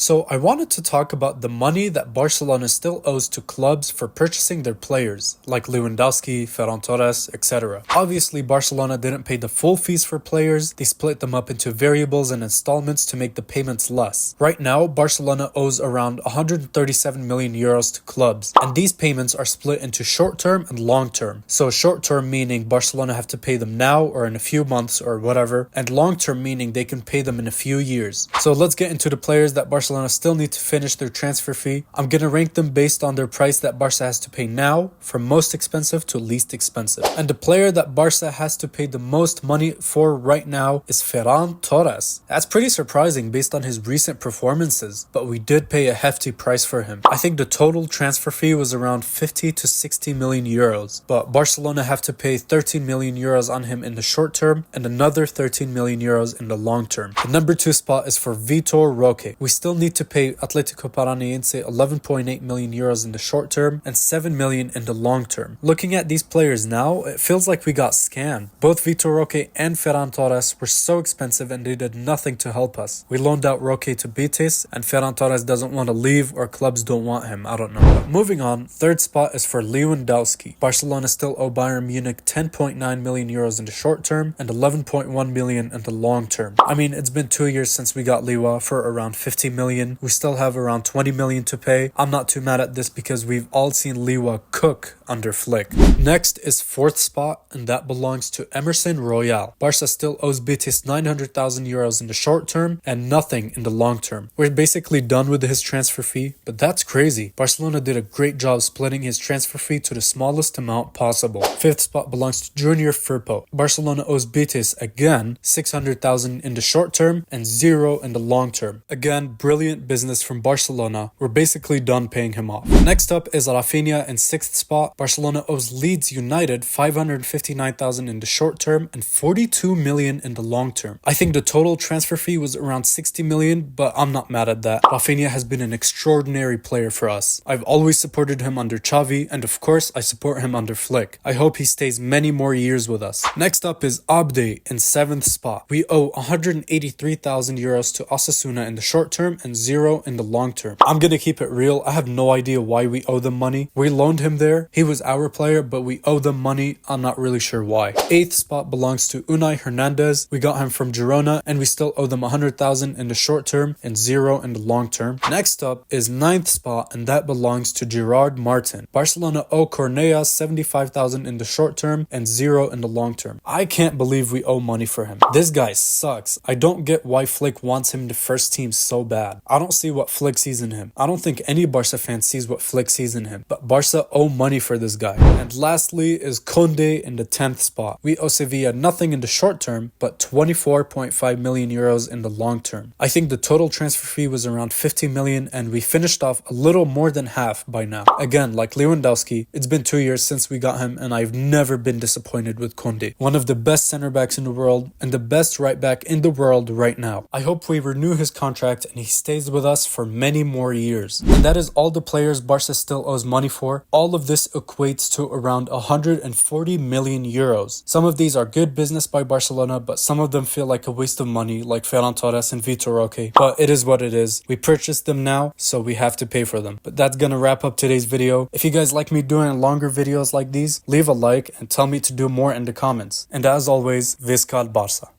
So I wanted to talk about the money that Barcelona still owes to clubs for purchasing their players, like Lewandowski, Ferran Torres, etc. Obviously, Barcelona didn't pay the full fees for players, they split them up into variables and installments to make the payments less. Right now, Barcelona owes around 137 million euros to clubs, and these payments are split into short-term and long-term. So short-term meaning Barcelona have to pay them now or in a few months or whatever, and long-term meaning they can pay them in a few years. So let's get into the players that Barcelona still need to finish their transfer fee. I'm gonna rank them based on their price that Barca has to pay now, from most expensive to least expensive. And the player that Barca has to pay the most money for right now is Ferran Torres. That's pretty surprising based on his recent performances, but we did pay a hefty price for him. I think the total transfer fee was around 50 to 60 million euros, but Barcelona have to pay 13 million euros on him in the short term and another 13 million euros in the long term. The number 2 spot is for Vitor Roque. We still need to pay Atletico Paranaense 11.8 million euros in the short term and 7 million in the long term. Looking at these players now, it feels like we got scammed. Both Vitor Roque and Ferran Torres were so expensive and they did nothing to help us. We loaned out Roque to Betis and Ferran Torres doesn't want to leave or clubs don't want him, I don't know. But moving on, third spot is for Lewandowski. Barcelona still owe Bayern Munich 10.9 million euros in the short term and 11.1 million in the long term. I mean, it's been 2 years since we got Lewa for around 50 million. We still have around 20 million to pay. I'm not too mad at this because we've all seen Lewa cook under Flick. Next is fourth spot, and that belongs to Emerson Royal. Barca still owes Betis 900,000 euros in the short term and nothing in the long term. We're basically done with his transfer fee, but that's crazy. Barcelona did a great job splitting his transfer fee to the smallest amount possible. Fifth spot belongs to Junior Firpo. Barcelona owes Betis again 600,000 in the short term and 0 in the long term. Again, brilliant business from Barcelona. We're basically done paying him off. Next up is Rafinha in sixth spot. Barcelona owes Leeds United 559,000 in the short term and 42 million in the long term. I think the total transfer fee was around 60 million, but I'm not mad at that. Rafinha has been an extraordinary player for us. I've always supported him under Xavi, and of course I support him under Flick. I hope he stays many more years with us. Next up is Abde in seventh spot. We owe 183,000 euros to Osasuna in the short term and 0 in the long term. I'm gonna keep it real. I have no idea why we owe them money. We loaned him there. He was our player, but we owe them money. I'm not really sure why. Eighth spot belongs to Unai Hernandez. We got him from Girona and we still owe them 100,000 in the short term and 0 in the long term. Next up is ninth spot, and that belongs to Gerard Martin. Barcelona owe Cornea 75,000 in the short term and 0 in the long term. I can't believe we owe money for him. This guy sucks. I don't get why Flick wants him in the first team so bad. I don't see what Flick sees in him. I don't think any Barca fan sees what Flick sees in him. But Barca owe money for this guy. And lastly is Koundé in the 10th spot. We owe Sevilla nothing in the short term, but 24.5 million euros in the long term. I think the total transfer fee was around 50 million and we finished off a little more than half by now. Again, like Lewandowski, it's been 2 years since we got him and I've never been disappointed with Koundé. One of the best center backs in the world and the best right back in the world right now. I hope we renew his contract and he stays with us for many more years. And that is all the players Barca still owes money for. All of this equates to around 140 million euros. Some of these are good business by Barcelona, but some of them feel like a waste of money, like Ferran Torres and Vitor Roque. But it is what it is. We purchased them now, so we have to pay for them. But that's gonna wrap up today's video. If you guys like me doing longer videos like these, leave a like and tell me to do more in the comments. And as always, Visca Barça.